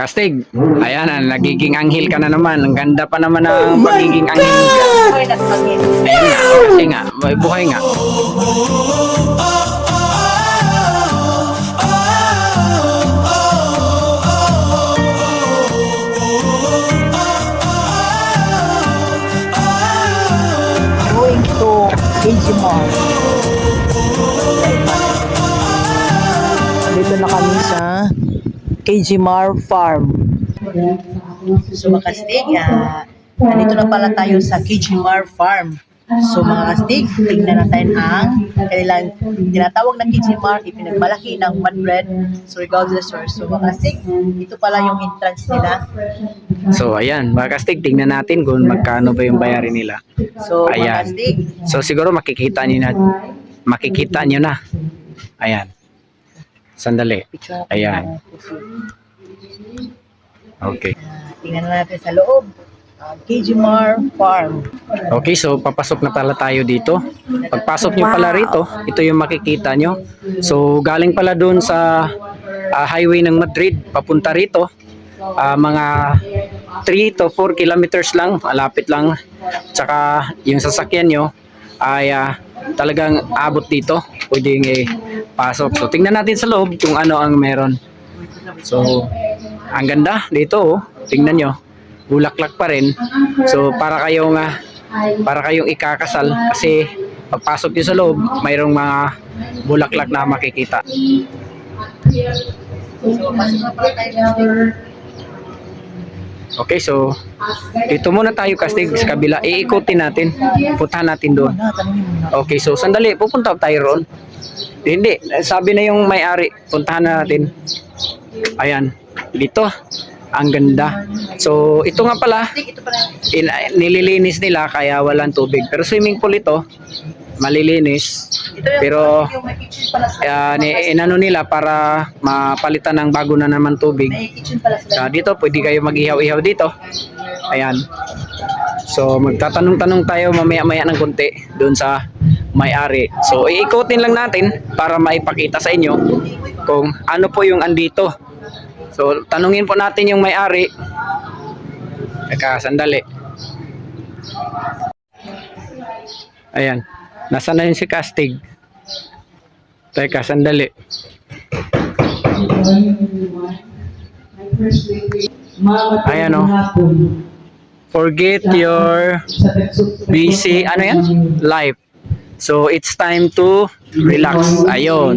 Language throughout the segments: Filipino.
Kastig, ayan na, nagiging anghel ka na naman. Ang ganda pa naman ng pagiging anghel ka. Ayan nga, kasi nga, may buhay nga. Going to Digimon. Dito na kami sa KGMar Farm. So mga kastig, nandito na pala tayo sa KGMar Farm. So mga kastig, tingnan natin ang kanilang tinatawag na KGMar, ipinagmalaki ng Madrid. So regardless source. So mga kastig, ito pala yung entrance nila. So ayan, mga kastig, tingnan natin kung magkano ba yung bayarin nila. So mga Ayan. kastig, So siguro makikita nyo na. Ayan. Sandali. picture natin Ayan. ang puso. Okay. Tingnan natin sa loob. KGMar Farm. Okay, so papasok na pala tayo dito. Pagpasok nyo pala rito, ito yung makikita nyo. So galing pala doon sa highway ng Madrid, papunta rito. Mga 3 to 4 kilometers lang, malapit lang. Tsaka yung sasakyan nyo ay talagang abot dito. Pwedeng pasok. So tingnan natin sa loob kung ano ang meron. So ang ganda dito, oh. Tingnan nyo. Bulaklak pa rin. So para kayong ikakasal kasi pagpasok nyo sa loob, mayroong mga bulaklak na makikita. So pasok na pala tayo kastig. Okay, so dito muna tayo kastig sa kabila. Iikutin natin. Puntahan natin doon. Okay, so sandali, pupunta tayo roon. Hindi, sabi na yung may-ari. Puntahan na natin. Ayan, dito. Ang ganda. So, ito nga pala, Ito pala. nililinis nila kaya walang tubig. Pero swimming pool ito, malilinis. Ito yung, Pero yung may kitchen pala sila. inano nila para mapalitan ng bago na naman tubig. May kitchen pala sila. So, dito, pwede kayo mag-ihaw-ihaw dito. Ayan. So, magtatanong-tanong tayo mamaya-maya ng konti doon sa may-ari. So, iikutin lang natin para maipakita sa inyo kung ano po yung andito. So, tanungin po natin yung may-ari. Teka, sandali. Ayan. Nasaan na yun si Kastig? Teka, sandali. Ayan o. Forget your busy, ano yan? Life. So, it's time to relax. Ayun.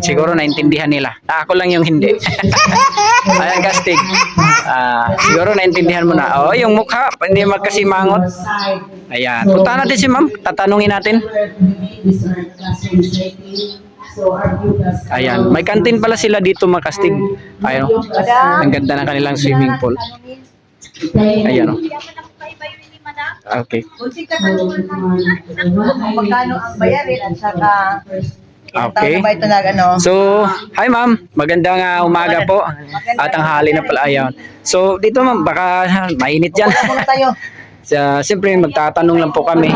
Siguro naintindihan nila. Ako lang yung hindi. Ayan, Kastig. Siguro naintindihan mo na. Oh, yung mukha, hindi magkasimangot. Ayan. Punta natin si ma'am. Tatanungin natin. Ayan. May kantin pala sila dito, mga Kastig. Ayun. Ang ganda ng kanilang swimming pool. Ayan o. Okay. Magkano ang bayarin at saka Okay. ba ito na ano? So, hi ma'am. Magandang umaga po. At tanghali na pala. Ayan. So, dito ma'am, baka mainit dyan. Muna tayo. Siyempre, magtatanong lang po kami.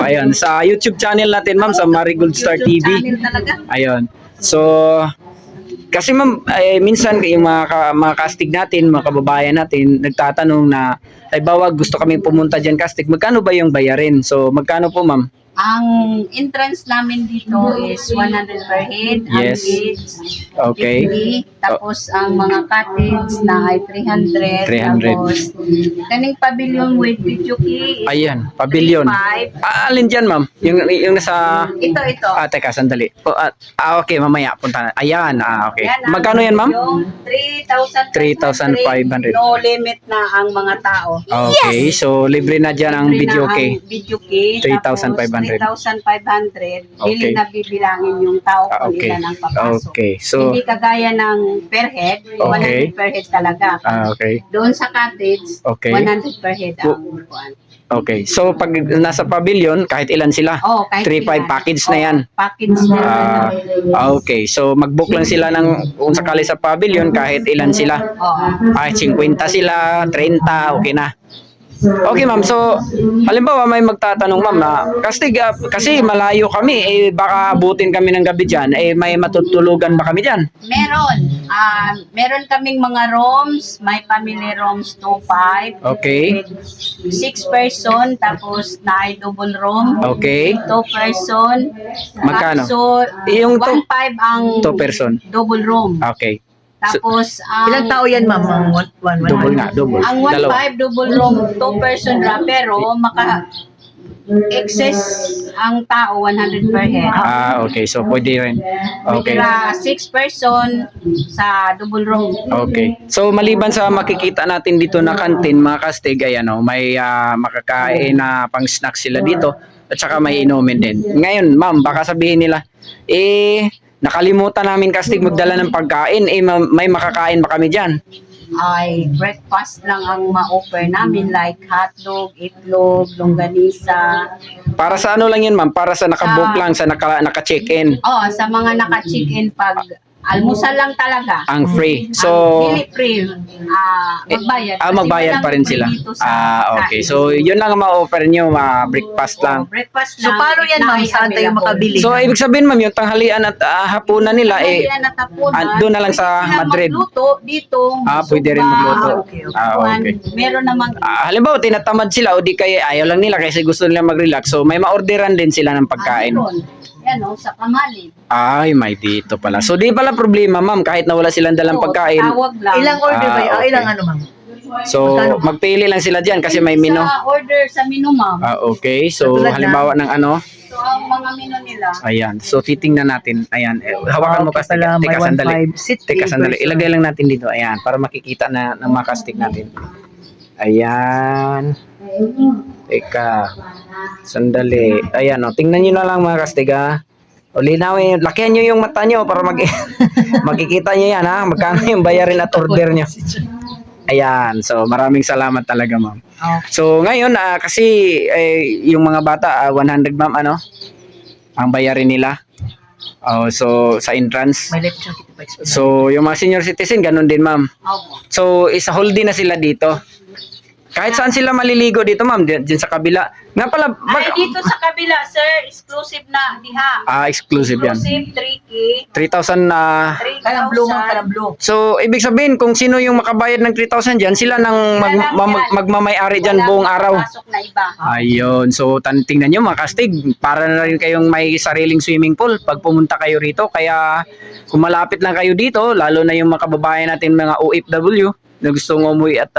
Ayun. Sa YouTube channel natin ma'am, sa Marigold Star TV. Channel talaga. Ayun. So, kasi ma'am, minsan yung mga kastig natin, mga kababayan natin, nagtatanong na, ay bawag gusto kami pumunta dyan kastig, magkano ba yung bayarin? So, magkano po ma'am? Ang entrance namin dito is 100 per head. Yes. Ang kids, Okay. 50. Tapos ang mga cottage na ay 300. 300. Tapos kaning pavilion with video key is Ayan, pavilion. 35. Alin dyan ma'am? Yung nasa... Ito. Teka, sandali. Okay, mamaya, punta na. Ayan, okay. Yan ang Magkano yan ma'am? Yung 3,500. No limit na ang mga tao. Okay, so libre na dyan ang Libre video na key. ang video key. 3,500. 3,500. Okay. Dili na bibilangin yung tao kung Okay. ilan ang papasok. Okay, so... Hindi kagaya ng per head, 100 per head talaga. Okay. Doon sa cottage, Okay. 100 per head ang upuan. Okay. So pag nasa pavilion, kahit ilan sila? Oh, kahit 3-5 ilan. package na yan. Package na. Okay. So mag-book lang sila ng kung sakali sa pavilion kahit ilan sila. Oh. Kahit 50 sila, 30, okay na. Okay, ma'am. So, halimbawa may magtatanong, ma'am, na kasi malayo kami, baka abutin kami ng gabi diyan, may matutulugan ba kami diyan? Meron. Meron kaming mga rooms. May family rooms 2-5. Okay. 6 person. Tapos na double room. Okay. 2 person. Magkano? So, Yung 1.5 ang 2 person. double room. Okay. Tapos, ang Ilang tao yan, ma'am? Ang one. Double nga, double. ang Dalawa. 1.5 double room, 2 person lang, pero excess ang tao 100 per head. Okay. So, pwede rin. Okay. Tira 6 person sa double room. Okay. So, maliban sa makikita natin dito na kantin, mga kastig, ayan, may makakain na pang snack sila dito at saka may inumin din. Ngayon, ma'am, baka sabihin nila, nakalimutan namin kastig magdala ng pagkain, may makakain ba kami dyan? Ay, breakfast lang ang ma-offer namin, like hotdog, itlog, longganisa. Para sa ano lang yun, ma'am? Para sa nakabook lang, sa naka-check-in, Sa mga naka-check-in pag almusal lang talaga. ang free. So, Dili free. Magbayad. Kasi magbayad walang pa rin free sila. dito sa Okay. kain. So, yun lang ang ma-offer nyo, breakfast lang. Breakfast So, lang. paano yan, ma'am? Ay Saan tayo available. makabili? So, ibig sabihin, ma'am, yung tanghalian at hapunan nila, Tanghalian at hapunan, doon na lang sa pwede silang Madrid. Magluto dito. Pwede rin Suba, magluto. Okay. Okay. Meron namang Halimbawa, tinatamad sila o di kaya ayaw lang nila kasi gusto nila mag-relax. So, may ma-orderan din sila ng pagkain. meron. Yan sa Kamalin. Ay, may dito pala. So, di pala problema, ma'am, kahit na wala silang dalang pagkain. Tawag lang. Ilang order ba? Okay. Ilang ano, ma'am? So, magpili lang sila diyan kasi may menu. Sa order sa menu, ma'am. Okay. So, Katulad halimbawa ng ano. So, ang mga menu nila. Ayan. So, titingnan natin. Ayan. Hawakan mo Okay kasi. pala, may Teka, sandali. 1.5 seat Teka, sandali. person. Ilagay lang natin dito. Ayan. Para makikita na ng mga kastig natin. Ayan. Teka. Sandali. Ayan. Tingnan nyo na lang mga kastig, ha. O, linawin. Lakihan nyo yung mata nyo para makikita nyo yan, ha. Magkano yung bayarin at order nyo. Ayan. So, maraming salamat talaga, ma'am. So, ngayon, kasi yung mga bata, 100, ma'am, ang bayarin nila. So, sa entrance. May life jacket pa explain. So, yung mga senior citizen, ganun din, ma'am. Opo. So, isa whole day na sila dito. Kahit saan sila maliligo dito, ma'am, dyan sa kabila. Nga pala, Ay, dito sa kabila, sir, exclusive na diha. exclusive yan. Exclusive 3K. 3,000 na. 3,000. Parang blue, ma'am, parang blue. So, ibig sabihin, kung sino yung makabayad ng 3,000 dyan, sila nang magmamayari dyan Walang buong araw. papasok na iba. Ayun. So, tingnan nyo mga kastig, para na rin kayong may sariling swimming pool pag pumunta kayo rito. Kaya, kung malapit lang kayo dito, lalo na yung mga kababayan natin, mga OFW, na gustong umuwi at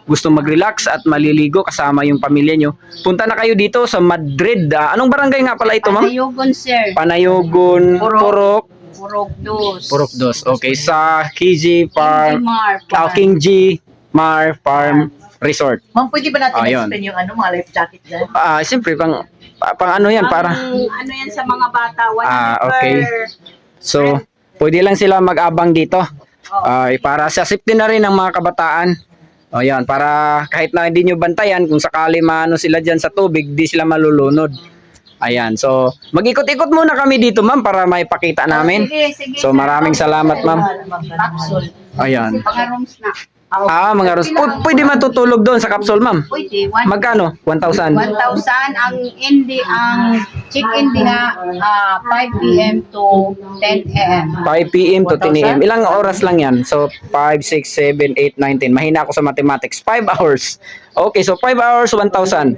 gustong mag-relax at maliligo kasama yung pamilya nyo, punta na kayo dito sa Madrid. Anong barangay nga pala ito, ma'am? Panayogon, sir. Panayogon, Purok. Purok dos. Purok dos. Okay, sa KG Farm. Mar. King G Mar Farm Resort. Ma'am, pwede ba natin Ayun. explain yung mga life jacket dyan? Siyempre, pang ano yan, para. Ano yan sa mga bata? 100 Okay. So, pwede lang sila mag-abang dito. Para sa safety na rin ng mga kabataan. O yan, para kahit na hindi nyo bantayan, kung sakali maano sila dyan sa tubig, di sila malulunod. Ayan, so mag-ikot-ikot muna kami dito, ma'am, para maipakita namin. Sige. So maraming salamat, ma'am. Capsule. Ayan. Mga rooms na. Mga ros. Pwede matutulog doon sa capsule, ma'am. Pwede. Magkano? 1,000. 1,000 ang check-in diha 5 p.m. to 10 a.m. 5 p.m. to 10 a.m. Ilang oras lang yan? So, 5, 6, 7, 8, 9, 10. Mahina ako sa mathematics. 5 hours. Okay, so 5 hours, 1,000.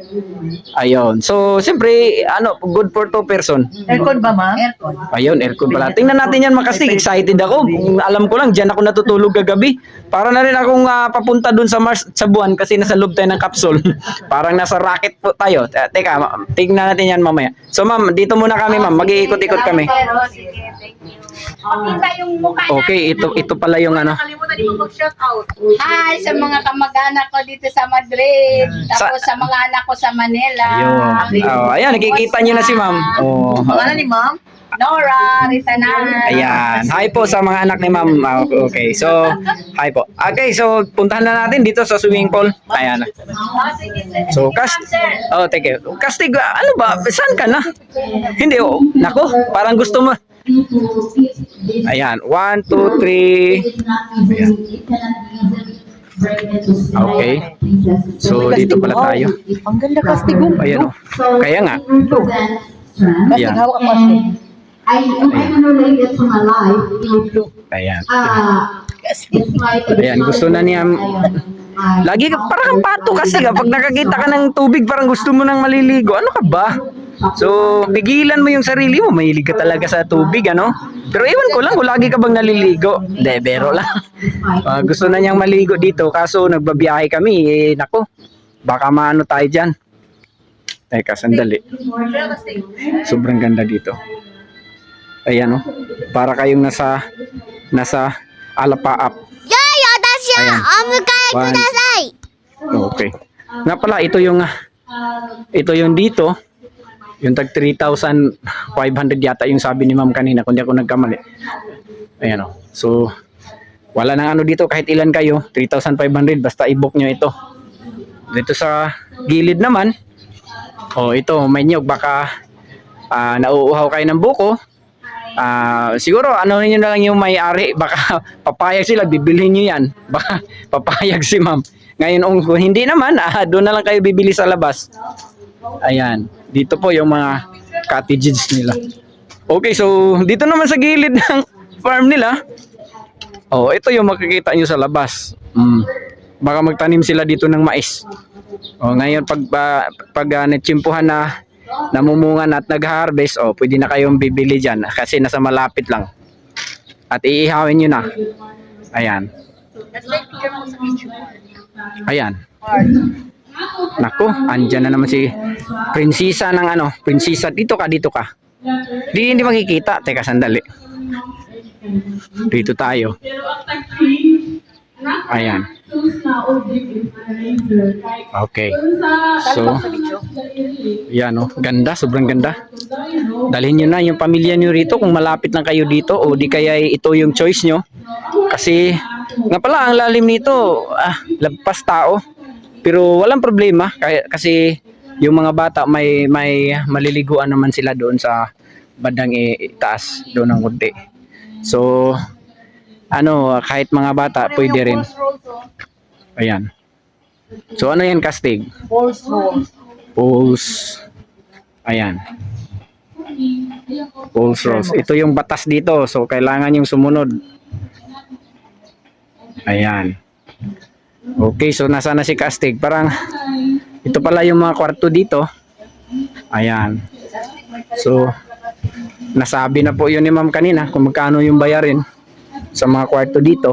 Ayun. So, siyempre, good for 2 person. Aircon ba, ma'am? Aircon. Ayun, aircon pala. Tingnan natin yan, makasig. Excited ako. Alam ko lang, dyan ako natutulog kagabi. Para na rin akong papunta dun sa Mars, sa buwan, kasi nasa loob tayo ng capsule. Parang nasa rocket po tayo. Teka, tingnan natin yan mamaya. So, ma'am, dito muna kami, ma'am. Mag-iikot-ikot kami. Sige, thank you. Pakita yung mukha Okay, ito pala yung Nakalimutan din mo mag-shout out. Hi sa mga kamag-anak ko dito sa Madrid. Tapos sa mga anak ko sa Manila. Ayun. Ayan, nakikita niyo na si ma'am. Pangalan ni ma'am? Nora, Ritanan. Ayan. Hi po sa mga anak ni ma'am. Okay, so, hi po. Okay, so, puntahan na natin dito sa swimming pool. Ayan. Sige, So, thank you. Kastig, ano ba? Saan ka na? Hindi, nako, parang gusto mo. Ayan, 1, 2, 3. Ayan. Okay. So, dito pala tayo. Ang ganda kastig mo. Ayan o. Kaya nga. Kastig, Yan. hawak ang kastig. I can relate it to my life. Ayan. It's like Ayan, gusto na niya. Lagi ka, parang kang pato kasi pag nakakita ka ng tubig, parang gusto mo nang maliligo. Ano ka ba? So, pigilan mo yung sarili mo. Mahilig ka talaga sa tubig, ano? Pero ewan ko lang kung lagi ka bang naliligo. Hindi, bero lang. Gusto na niyang maligo dito, kaso nagbabiyahe kami. Nako, baka maano tayo dyan. Teka, sandali. Sobrang ganda dito. Ayan, oh. Para kayong nasa Alapaap. Ayan. One. Okay. Nga pala, ito yung dito. Yung tag 3,500 yata yung sabi ni ma'am kanina, kung di ako nagkamali. Ayan o. So, wala nang ano dito, kahit ilan kayo, 3,500, basta i-book nyo ito. Dito sa gilid naman, ito, may nyog, baka nauuhaw kayo ng buko. Siguro, ano nyo na lang yung may-ari, baka papayag sila, bibilhin nyo yan. Baka papayag si ma'am. Ngayon, kung hindi naman, doon na lang kayo bibili sa labas. Ayan. Dito po yung mga cottages nila. Okay, so dito naman sa gilid ng farm nila. Ito yung makikita nyo sa labas. Baka magtanim sila dito ng mais. Ngayon pag natsimpuhan na namumungan at nag-harvest, pwede na kayong bibili dyan kasi nasa malapit lang. At iihawin nyo na. Ayan. Ayan. Nako, andyan na naman si prinsesa ng prinsesa. Dito ka. Hindi makikita. Teka, sandali. Dito tayo. Ayan. Okay. So, yan ganda, sobrang ganda. Dalhin nyo na yung pamilya nyo rito kung malapit lang kayo dito o di kaya ito yung choice nyo. Kasi, nga pala, ang lalim nito, lagpas tao. Pero walang problema kasi yung mga bata may maliliguan naman sila doon sa bandang itaas doon ng konti. So kahit mga bata pwede rin. Ayan. So ano yan, kastig? Poles. Ayan. Poles rolls. Ito yung batas dito. So kailangan yung sumunod. Ayan. Okay, so nasa na si kastig? Parang ito pala yung mga kwarto dito. Ayan. So nasabi na po yun ni ma'am kanina kung magkano yung bayarin sa mga kwarto dito.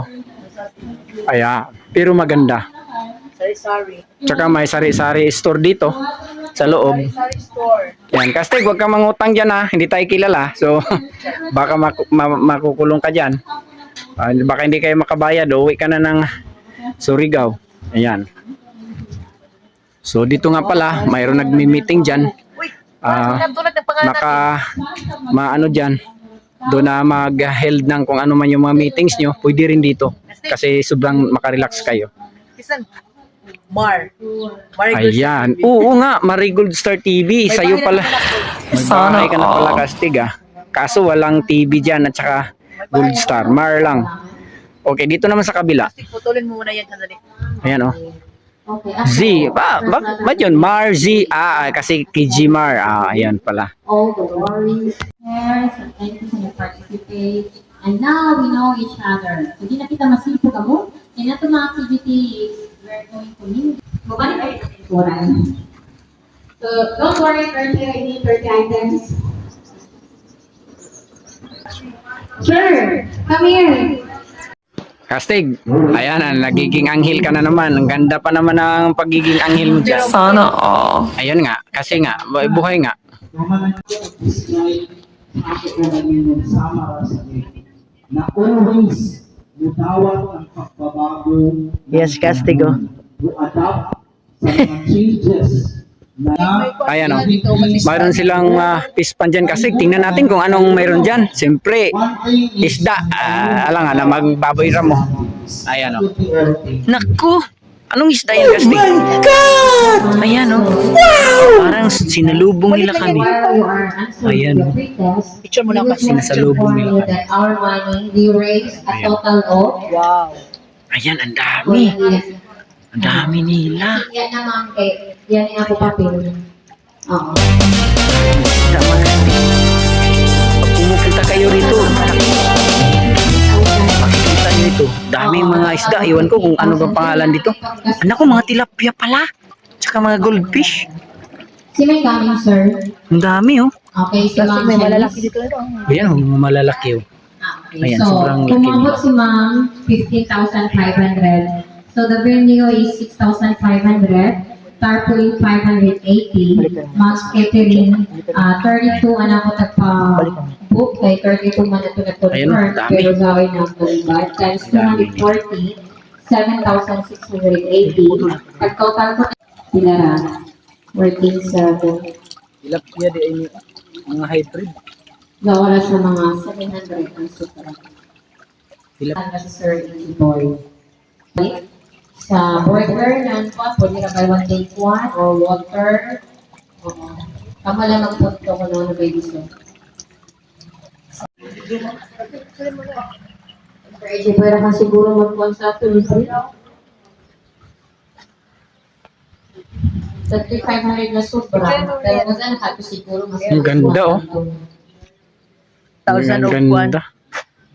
Ayan. Pero maganda. Sorry. Tsaka may sari-sari store dito sa loob. Yan, kastig, huwag kang mangutang dyan ha. Hindi tayo kilala. So baka makukulong ka dyan. Baka hindi kayo makabayad. Uwi ka na ng Surigao. Ayan. So dito nga pala, mayroon nagmi-meeting dyan. Maano dyan. Doon na mag-held ng kung ano man yung mga meetings nyo. Pwede rin dito. Kasi sobrang makarelax kayo. Ayan. Oo nga, Marigold Star TV. Sa'yo pala. May bahay ka na pala, kastig Kaso walang TV dyan at saka Gold Star. Mar lang. Okay, dito naman sa kabila. Putulin mo muna yan, sandali. Ayan Z. Ba't yun? Mar Z. Kasi KG Mar. Ayan pala. All the worries. So thank you for participate. And now we know each other. So di na kita masipo ka mo. And ito mga activities, we're going to meet. Mabalik kayo. So don't worry, 30 ID, 30 items. Sure, come here. Kastig, ayan nagiging anghel ka na naman. Ang ganda pa naman ng pagiging anghel mo dyan. Sana all. Ayun nga, kasi nga, buhay nga. Na always mudawat ang pagbabago. Yes, kastig To-adapt sa mga changes na Ayan mayroon silang pispan dyan. Kastig, tingnan natin kung anong mayroon dyan. Siyempre, isda. Alam nga na magbaboy mo. Ayan Naku! Anong isda yan, kastig? Oh my God! Ayan Wow! Parang sinalubong nila kami. Ayan Picture mo na kasi. Sinasalubong nila kami. That our money, we raise a total of Wow. Ayan, ang dami. Ang dami nila. Yan na ma'am, yan yung ako papel. Oo. Isda mga kastig. Pag pumupunta kayo rito, makikita nyo ito. Daming mga isda. Iwan ko kung ano bang pangalan dito. Anak ko, mga tilapia pala. Tsaka mga goldfish. Si may coming, sir. Ang dami oh. Okay, si Kasi ma'am may Janice. malalaki dito ito. Ayan oh, mga malalaki oh. Okay, Ayan, so, sobrang laki umabot nila. si ma'am, 15,500. So, the venue is 6,500. Tarpaulin, 580. Max catering, 32, anak ko tagpa-book, kay 32 man ito Ayun, na-confirm. dami. Pero gawin na balibat. Times Dami. 240, 7,680. Pag total ko, pilara, working sa Tilapia di ay mga hybrid. gawala sa mga 700 ang super. Tilapia. Ang Sir Easy Boy. Sa burger, non-pot, pwede na buy one take one or water. Oo. Tama lang ang punto ko na baby sir. Sir AJ, pwede ka siguro mag-one sa tuloy. 3,500 na sobra. Pero kung saan nakato siguro mas Ang ganda, oh. 1,000 Ang of one. ganda.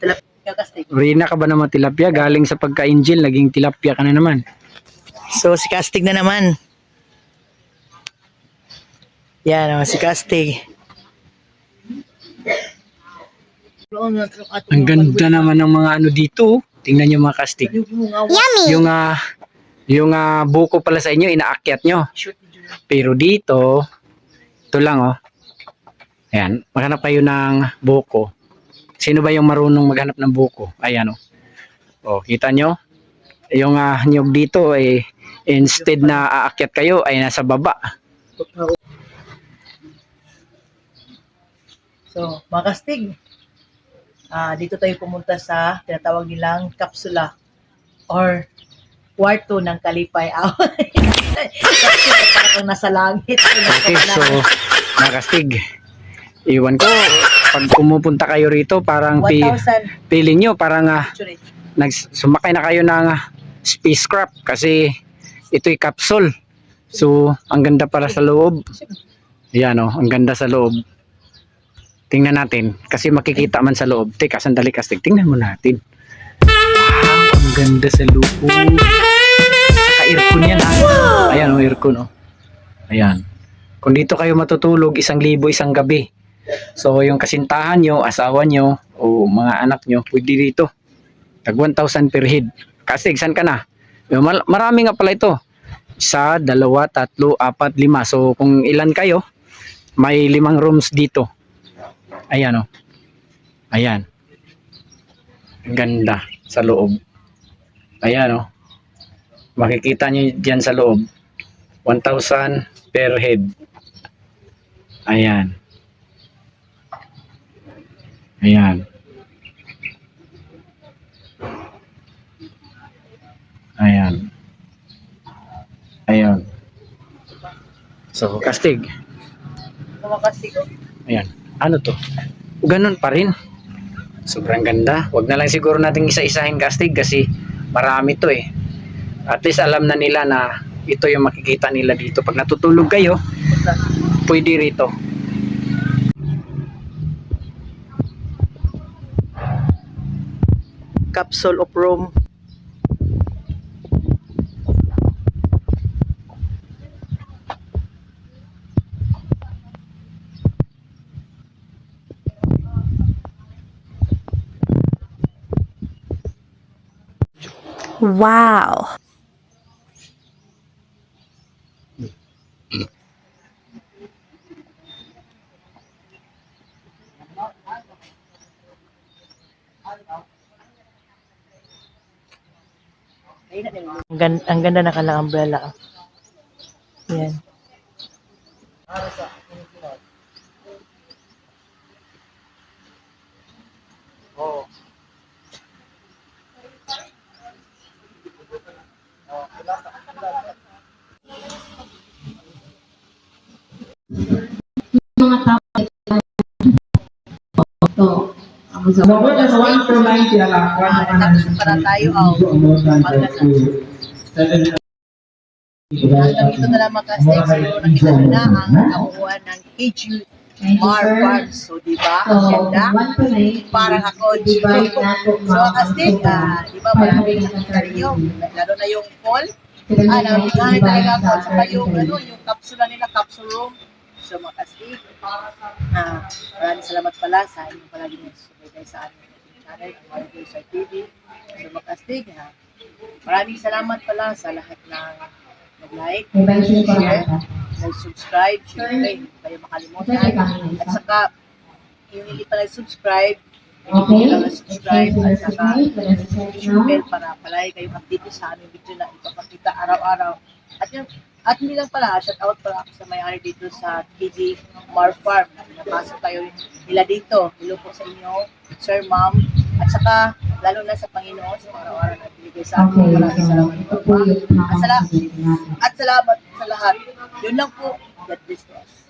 Tilapia kastig. Rina ka ba naman tilapia? Galing sa pagka-angel, naging tilapia ka na naman. So, si Kastig na naman. Yan, si Kastig. Ang ganda naman ng mga ano dito. Tingnan nyo mga kastig. Yung buko pala sa inyo, inaakyat nyo. Pero dito, ito lang oh. Ayan, maghanap kayo ng buko. Sino ba yung marunong maghanap ng buko? Ayan oh. Oh, kita nyo? Yung nyug dito ay instead na aakyat kayo ay nasa baba. So, mga Kastig, dito tayo pumunta sa tinatawag nilang kapsula or kwarto ng Kalipay. Kapsula, parang nasa langit. Okay, so mga kastig, iwan ko, pag pumupunta kayo rito, parang 1,000. feeling nyo, parang Actually, sumakay na kayo ng spacecraft kasi ito'y capsule. So, ang ganda para sa loob. Yan oh, ang ganda sa loob. Tingnan natin kasi makikita man sa loob. Teka, sandali kastig. Tingnan mo natin. Wow, ang ganda sa loob. Naka-aircon yan ha. Ayan oh, aircon oh. Ayan. Kung dito kayo matutulog, 1,000 isang gabi. So, yung kasintahan nyo, asawa nyo, o mga anak nyo, pwede dito. Tag 1,000 per head. Kastig, saan ka na? Marami nga pala ito. 1, 2, 3, 4, 5. So, kung ilan kayo, may 5 rooms dito. Ayan o. Ayan. Ganda sa loob. Ayan o. Makikita nyo dyan sa loob. 1,000 per head. Ayan. Ayan. Ayan. Ayan. So, kastig. mga Kastig, Ayan. Ano to? Ganun pa rin. Sobrang ganda. Wag na lang siguro natin isa-isahin kastig kasi marami to eh. At least alam na nila na ito yung makikita nila dito. Pag natutulog kayo, pwede rito. capsule of room. Wow. Ang ganda na kala umbrella. Yan. Mga tao ito, Mabuti sa 1 lang. Natapos para tayo hanggang dito na lang mag-casting. Siguro nakita nyo na ang kauuan ng KG Mar Farm. So, di ba? So, Ang ganda. 1 to 9, Parang ako, divide that to So, casting, di ba? Maraming nakita rinyo. Lalo na yung fall. Namin talaga ako. Saka yung kapsula nila, capsule room. So, mga casting, maraming salamat pala sa inyong palagi nagsusubaybay sa aming channel, ang Marvel sa TV. So, mga casting, maraming salamat pala sa lahat ng nag-like, share, nag-subscribe, syempre, hindi kayo makalimutan. At saka, yung hindi pa nag-subscribe, hindi lang nag-subscribe, at saka, yung bell para palagi kayong update sa aming video na ipapakita araw-araw. At hindi lang pala, shout out pala ako sa may-ari dito sa KG Mar Farm. Napasok kayo nila dito. Hello po sa inyo, sir, ma'am. At saka, lalo na sa Panginoon, sa araw-araw na binigay sa akin. Maraming salamat po. At salamat sa lahat. Yun lang po. God bless us.